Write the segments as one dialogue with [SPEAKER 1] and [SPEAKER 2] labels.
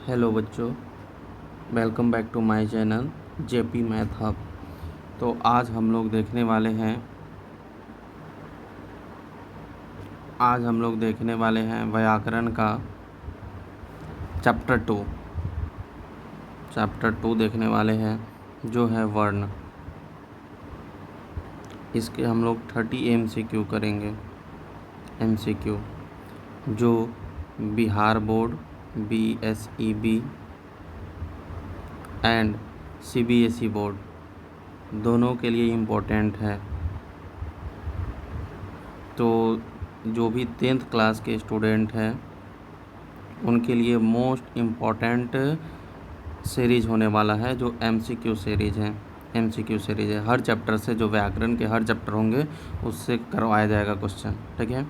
[SPEAKER 1] Hello बच्चों, welcome back to my channel JP math hub. तो आज हम लोग देखने वाले हैं व्याकरण का चैप्टर टू देखने वाले हैं, जो है वर्ण। इसके हम लोग 30 MCQ करेंगे। MCQ जो Bihar board, BSEB and CBSE board दोनों के लिए इम्पोर्टेंट है। तो जो भी 10th क्लास के स्टूडेंट हैं उनके लिए मोस्ट इम्पॉर्टेंट सीरीज होने वाला है, जो MCQ सीरीज है। हर चैप्टर से, जो व्याकरण के हर चैप्टर होंगे उससे करवाया जाएगा क्वेश्चन, ठीक है।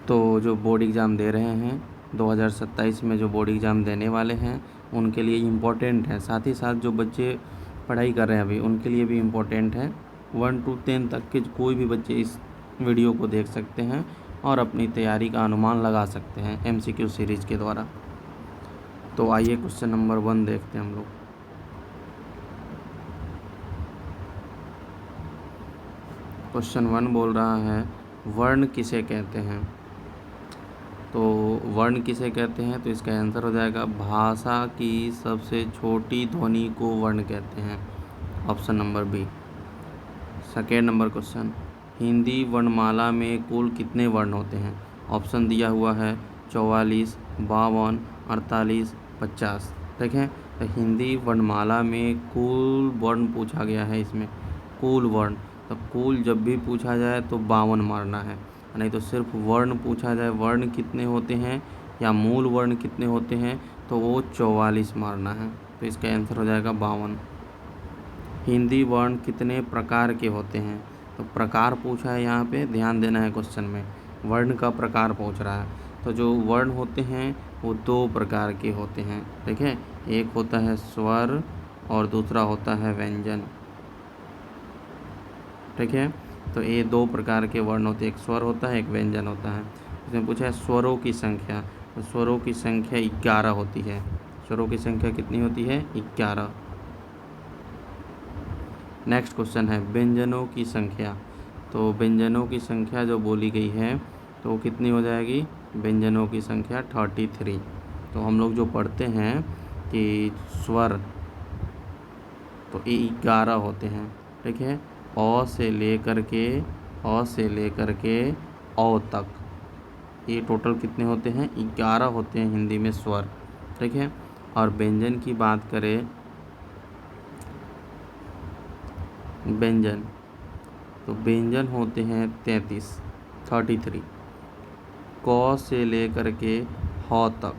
[SPEAKER 1] तो जो बोर्ड एग्ज़ाम दे रहे हैं 2027 में, जो बोर्ड एग्ज़ाम देने वाले हैं उनके लिए इम्पोर्टेंट है। साथ ही साथ जो बच्चे पढ़ाई कर रहे हैं अभी, उनके लिए भी इम्पोर्टेंट है। 1 to 10 तक के कोई भी बच्चे इस वीडियो को देख सकते हैं और अपनी तैयारी का अनुमान लगा सकते हैं MCQ सीरीज़ के द्वारा। तो आइए क्वेश्चन नंबर 1 देखते हैं हम लोग। क्वेश्चन 1 बोल रहा है, वर्ण किसे कहते हैं। तो वर्ण किसे कहते हैं, तो इसका आंसर हो जाएगा भाषा की सबसे छोटी ध्वनि को वर्ण कहते हैं, option number B. Second number question, Hindi वर्णमाला में कुल कितने वर्ण होते हैं। ऑप्शन दिया हुआ है 44, 52, 48, 50। देखें, तो हिंदी वर्णमाला में कुल वर्ण पूछा गया है। इसमें कुल वर्ण, तो कुल जब भी पूछा जाए तो 52 मारना है, नहीं तो सिर्फ वर्ण पूछा जाए, वर्ण कितने होते हैं या मूल वर्ण कितने होते हैं, तो वो 44 मारना है। तो इसका आंसर हो जाएगा 52। हिंदी वर्ण कितने प्रकार के होते हैं, तो प्रकार पूछा है यहाँ पे, ध्यान देना है क्वेश्चन में, वर्ण का प्रकार पूछ रहा है। तो जो वर्ण होते हैं वो 2 प्रकार के होते हैं, ठीक है। एक होता है स्वर और दूसरा होता है व्यंजन, ठीक है। तो ये 2 प्रकार के वर्ण होते हैं, एक स्वर होता है, एक व्यंजन होता है। इसमें पूछा है स्वरों की संख्या, तो स्वरों की संख्या 11 होती है। स्वरों की संख्या कितनी होती है, 11। नेक्स्ट क्वेश्चन है व्यंजनों की संख्या। तो व्यंजनों की संख्या जो बोली गई है तो वो कितनी हो जाएगी, व्यंजनों की संख्या 33। तो हम लोग जो पढ़ते हैं कि स्वर, तो ये 11 होते हैं, ठीक है। अ से लेकर के औ तक ये टोटल कितने होते हैं, 11 होते हैं हिंदी में स्वर, ठीक है। और व्यंजन की बात करें, व्यंजन, तो व्यंजन होते हैं 33। क से लेकर के ह तक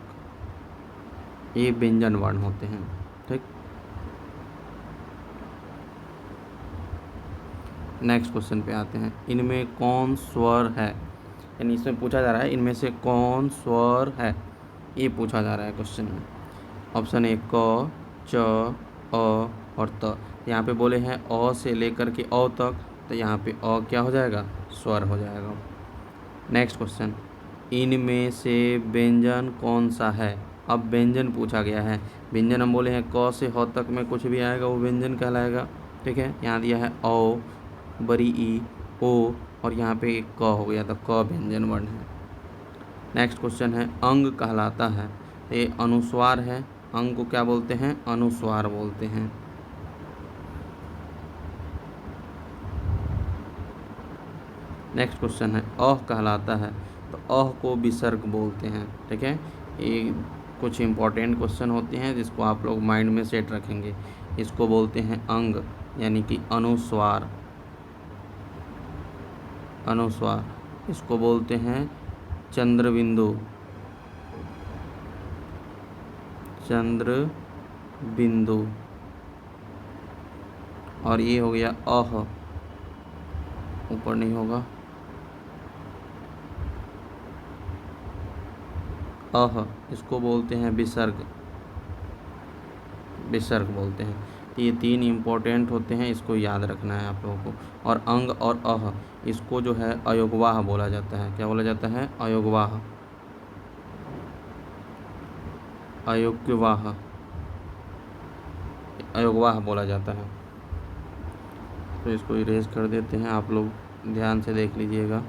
[SPEAKER 1] ये व्यंजन वर्ण होते हैं, ठीक। नेक्स्ट क्वेश्चन पे आते हैं, इनमें कौन स्वर है, यानी इसमें पूछा जा रहा है इनमें से कौन स्वर है, ये पूछा जा रहा है क्वेश्चन में। ऑप्शन ए क, च, अ और त। यहाँ पे बोले हैं अ से लेकर के औ तक, तो यहाँ पे अ क्या हो जाएगा, स्वर हो जाएगा। नेक्स्ट क्वेश्चन, इनमें से व्यंजन कौन सा है। अब व्यंजन पूछा गया है, व्यंजन हम बोले हैं क से ह तक में कुछ भी आएगा वो व्यंजन कहलाएगा, ठीक है। यहाँ दिया है औ, बड़ी ई, ओ और यहाँ पे एक क हो गया, तो क व्यंजन वर्ण है। नेक्स्ट क्वेश्चन है अंग कहलाता है, ये अनुस्वार है, अंग को क्या बोलते हैं, अनुस्वार बोलते हैं। नेक्स्ट क्वेश्चन है अह कहलाता है, तो अह को विसर्ग बोलते हैं, ठीक है। ये कुछ इंपॉर्टेंट क्वेश्चन होते हैं जिसको आप लोग माइंड में सेट रखेंगे। इसको बोलते हैं अंग, यानी कि अनुस्वार, इसको बोलते हैं चंद्रबिंदु, और ये हो गया अह, ऊपर नहीं होगा, अह, इसको बोलते हैं विसर्ग बोलते हैं। तो ये 3 इम्पोर्टेंट होते हैं, इसको याद रखना है आप लोगों को। और अंग और अह, इसको जो है अयोगवाह बोला जाता है। क्या बोला जाता है, अयोगवाह। अयोग्यवाह, अयोग्यवाह बोला जाता है। तो इसको इरेज कर देते हैं, आप लोग ध्यान से देख लीजिएगा।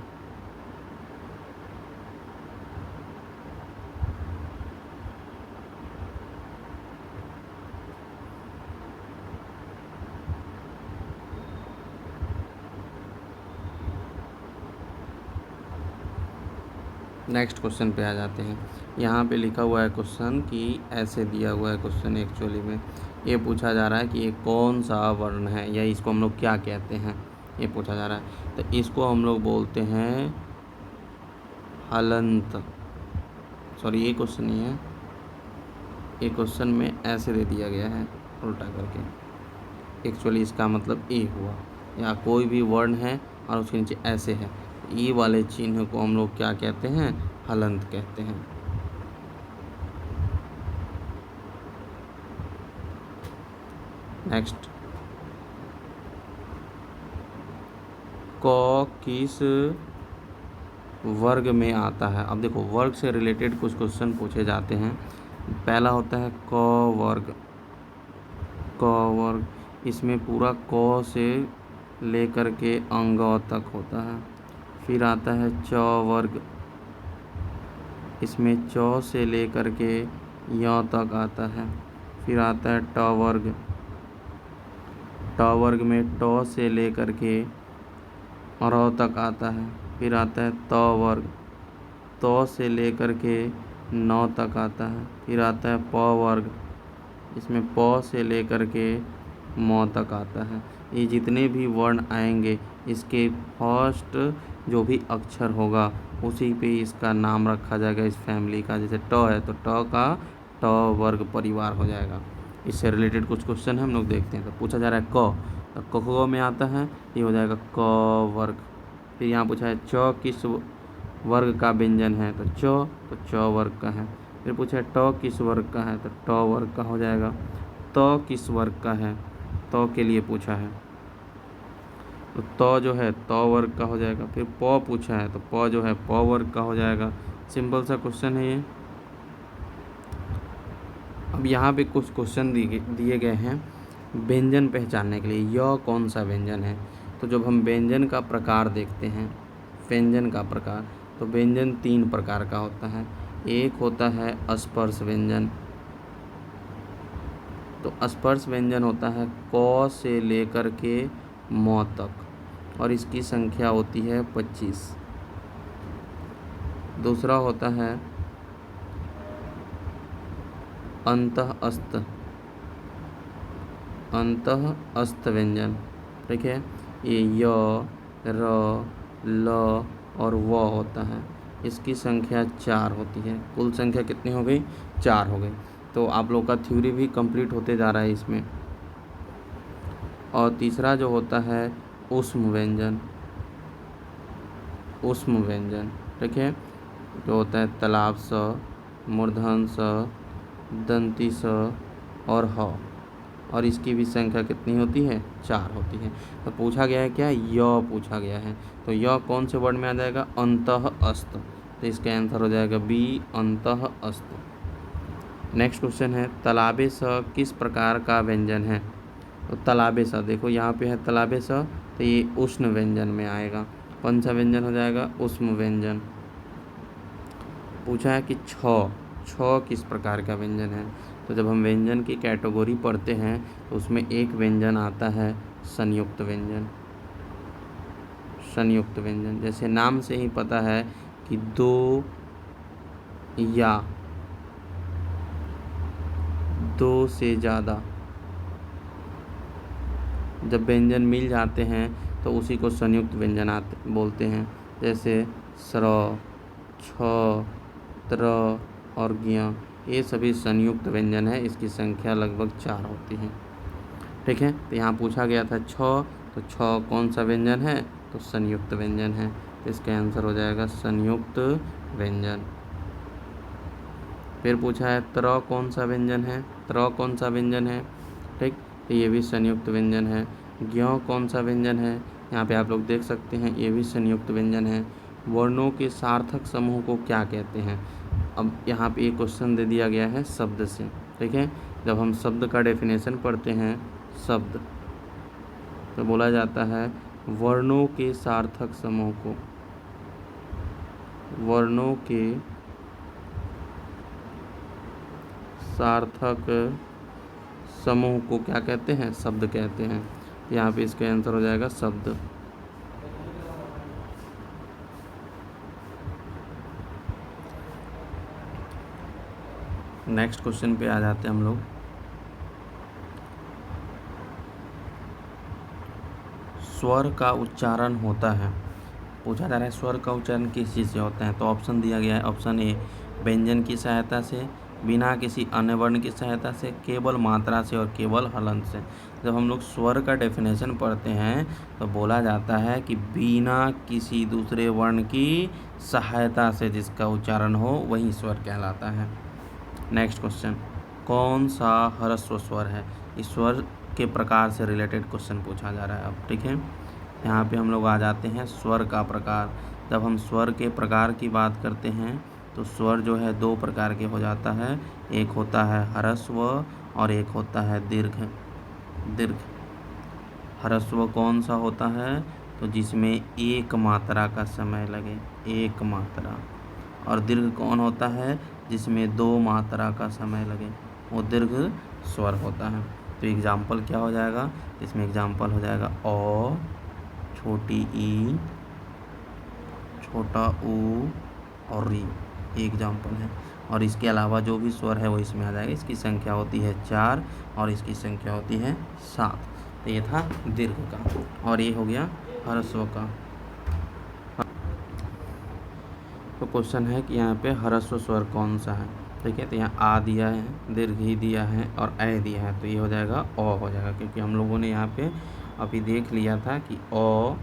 [SPEAKER 1] नेक्स्ट क्वेश्चन पे आ जाते हैं। यहाँ पे लिखा हुआ है क्वेश्चन कि ऐसे दिया हुआ है क्वेश्चन, एक्चुअली में ये पूछा जा रहा है कि ये कौन सा वर्ण है या इसको हम लोग क्या कहते हैं, ये पूछा जा रहा है। तो इसको हम लोग बोलते हैं हलंत। सॉरी, ये क्वेश्चन नहीं है, ये क्वेश्चन में ऐसे दे दिया गया है उल्टा करके। एक्चुअली इसका मतलब ए हुआ, या कोई भी वर्ण है और उसके नीचे ऐसे है, ई वाले चिन्ह को हम लोग क्या कहते हैं, हलंत कहते हैं। नेक्स्ट, क किस वर्ग में आता है। अब देखो, वर्ग से रिलेटेड कुछ क्वेश्चन पूछे जाते हैं। पहला होता है क वर्ग। क वर्ग, इसमें पूरा क से लेकर के अंग तक होता है। फिर आता है च वर्ग, इसमें च से लेकर के य तक आता है। फिर आता है ट वर्ग। ट वर्ग में ट से लेकर के र तक आता है। फिर आता है त वर्ग, त से लेकर के न तक आता है। फिर आता है प वर्ग, इसमें प से लेकर के म तक आता है। ये जितने भी वर्ण आएंगे, इसके फर्स्ट जो भी अक्षर होगा उसी पे इसका नाम रखा जाएगा इस फैमिली का। जैसे ट है तो ट का ट वर्ग परिवार हो जाएगा। इससे रिलेटेड कुछ क्वेश्चन हम लोग देखते हैं। तो पूछा जा रहा है क, तो क में आता है, ये हो जाएगा क वर्ग। फिर यहाँ पूछा है च किस वर्ग का व्यंजन है, तो च वर्ग का है। फिर पूछा है ट किस वर्ग का है, तो ट वर्ग का हो जाएगा। त किस वर्ग का है, त के लिए पूछा है, तो त जो है त वर्ग का हो जाएगा। फिर प पूछा है, तो प जो है प वर्ग का हो जाएगा। सिंपल सा क्वेश्चन है ये। अब यहाँ पे कुछ क्वेश्चन दिए गए हैं व्यंजन पहचानने के लिए। यह कौन सा व्यंजन है, तो जब हम व्यंजन का प्रकार देखते हैं, व्यंजन का प्रकार, तो व्यंजन 3 प्रकार का होता है। एक होता है स्पर्श व्यंजन। तो स्पर्श व्यंजन होता है क से लेकर के म तक, और इसकी संख्या होती है 25। दूसरा होता है अंतः अस्त व्यंजन। ठीक है, ये य, र, ल और व होता है। इसकी संख्या 4 होती है। कुल संख्या कितनी हो गई, 4 हो गई। तो आप लोग का थ्योरी भी कंप्लीट होते जा रहा है इसमें। और तीसरा जो होता है ऊष्म व्यंजन। ऊष्म व्यंजन, ठीक है, जो होता है तालाब स, मूर्धन स, दंती स और ह, और इसकी भी संख्या कितनी होती है, 4 होती है। तो पूछा गया है क्या, य पूछा गया है। तो य कौन से वर्ड में आ जाएगा, अंतः अस्त। तो इसका आंसर हो जाएगा बी, अंतः अस्त। नेक्स्ट क्वेश्चन है तालाबे स किस प्रकार का व्यंजन है। तो तालाबे स, देखो यहाँ पे है तालाबे स, तो ये उष्ण व्यंजन में आएगा। कौन सा व्यंजन हो जाएगा, उष्ण व्यंजन। पूछा है कि छ किस प्रकार का व्यंजन है। तो जब हम व्यंजन की कैटेगरी पढ़ते हैं तो उसमें एक व्यंजन आता है संयुक्त व्यंजन। संयुक्त व्यंजन, जैसे नाम से ही पता है कि 2 या 2 से ज़्यादा जब व्यंजन मिल जाते हैं तो उसी को संयुक्त व्यंजन बोलते हैं। जैसे स्र, छ, त्र और ज्ञ, ये सभी संयुक्त व्यंजन है। इसकी संख्या लगभग 4 होती है। ठीक है, तो यहाँ पूछा गया था छ, तो छ कौन सा व्यंजन है, तो संयुक्त व्यंजन है। तो इसका आंसर हो जाएगा संयुक्त व्यंजन। फिर पूछा है त्र कौन सा व्यंजन है, त्र कौन सा व्यंजन है, ठीक, तो ये भी संयुक्त व्यंजन है। ज्ञ कौन सा व्यंजन है, यहाँ पे आप लोग देख सकते हैं, ये भी संयुक्त व्यंजन है। वर्णों के सार्थक समूह को क्या कहते हैं, अब यहाँ पे एक क्वेश्चन दे दिया गया है शब्द से, ठीक है। जब हम शब्द का डेफिनेशन पढ़ते हैं, शब्द तो बोला जाता है वर्णों के सार्थक समूह को, वर्णों के सार्थक समूह को क्या कहते हैं? शब्द कहते हैं। यहाँ पे इसका आंसर हो जाएगा शब्द। नेक्स्ट क्वेश्चन पे आ जाते हैं हम लोग। स्वर का उच्चारण होता है, पूछा जा रहा है स्वर का उच्चारण किस चीज़ से होता है। तो ऑप्शन दिया गया है, ऑप्शन ए व्यंजन की सहायता से, बिना किसी अन्य वर्ण की सहायता से, केवल मात्रा से और केवल हलंत से। जब हम लोग स्वर का डेफिनेशन पढ़ते हैं तो बोला जाता है कि बिना किसी दूसरे वर्ण की सहायता से जिसका उच्चारण हो वही स्वर कहलाता है। नेक्स्ट क्वेश्चन, कौन सा ह्रस्व स्वर है? इस स्वर के प्रकार से रिलेटेड क्वेश्चन पूछा जा रहा है अब, ठीक है। यहाँ पे हम लोग आ जाते हैं स्वर का प्रकार। जब हम स्वर के प्रकार की बात करते हैं तो स्वर जो है दो प्रकार के हो जाता है, एक होता है ह्रस्व और एक होता है दीर्घ। दीर्घ ह्रस्व कौन सा होता है? तो जिसमें एक मात्रा का समय लगे, एक मात्रा। और दीर्घ कौन होता है? जिसमें दो मात्रा का समय लगे, वो दीर्घ स्वर होता है। तो एग्जाम्पल क्या हो जाएगा? इसमें एग्जाम्पल हो जाएगा अ, छोटी ई, छोटा ऊ और री, ये एग्जाम्पल है। और इसके अलावा जो भी स्वर है वो इसमें आ जाएगा। इसकी संख्या होती है 4 और इसकी संख्या होती है 7। तो ये था दीर्घ का और ये हो गया ह्रस्व का। तो क्वेश्चन है कि यहाँ पे ह्रस्व स्वर कौन सा है, ठीक है। तो यहाँ आ दिया है, दीर्घ ही दिया है और ए दिया है, तो ये हो जाएगा अ हो जाएगा, क्योंकि हम लोगों ने यहाँ पे अभी देख लिया था कि अ,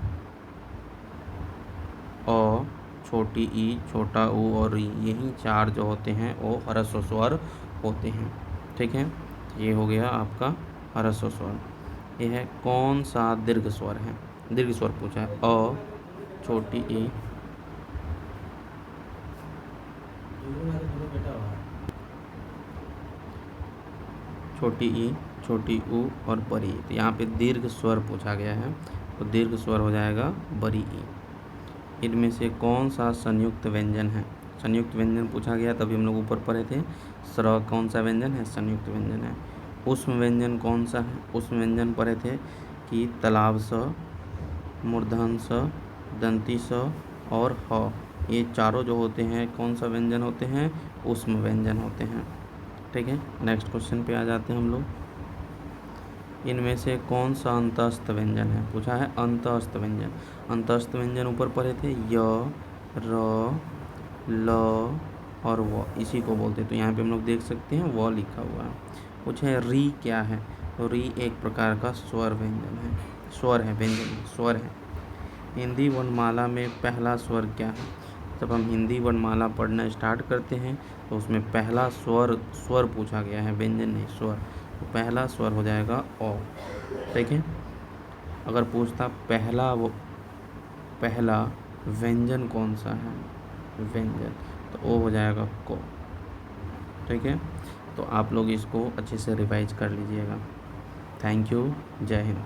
[SPEAKER 1] छोटी ई, छोटा ऊ और री, यही 4 जो होते हैं वो ह्रस्व स्वर होते हैं, ठीक है। तो ये हो गया आपका ह्रस्व स्वर। ये है कौन सा दीर्घ स्वर है? दीर्घ स्वर पूछा है अ, छोटी ई, छोटी ई, छोटी ऊ और बड़ी। तो यहाँ पे दीर्घ स्वर पूछा गया है, तो दीर्घ स्वर हो जाएगा बड़ी ई। इनमें से कौन सा संयुक्त व्यंजन है? संयुक्त व्यंजन पूछा गया, तभी हम लोग ऊपर पढ़े थे। स्र कौन सा व्यंजन है? संयुक्त व्यंजन है। उष्म व्यंजन कौन सा है? उष्म व्यंजन पढ़े थे कि तलाव स, मूर्धन स, दंती स और ह, ये चारों जो होते हैं कौन सा व्यंजन होते हैं? उष्म व्यंजन होते हैं, ठीक है। नेक्स्ट क्वेश्चन पे आ जाते हैं हम लोग। इनमें से कौन सा अंतस्थ व्यंजन है? पूछा है अंतस्थ व्यंजन। अंतस्थ व्यंजन ऊपर पढ़े थे य, र, ल और व, इसी को बोलते हैं। तो यहाँ पे हम लोग देख सकते हैं व लिखा हुआ है। पूछा है री क्या है? तो री एक प्रकार का स्वर व्यंजन है, स्वर है, व्यंजन स्वर है। हिंदी वर्णमाला में पहला स्वर क्या है? जब हम हिंदी वर्णमाला पढ़ना स्टार्ट करते हैं तो उसमें पहला स्वर पूछा गया है, व्यंजन नहीं, स्वर। तो पहला स्वर हो जाएगा ओ, ठीक है। अगर पूछता पहला व्यंजन कौन सा है? व्यंजन, तो ओ हो जाएगा को, ठीक है। तो आप लोग इसको अच्छे से रिवाइज कर लीजिएगा। थैंक यू, जय हिंद।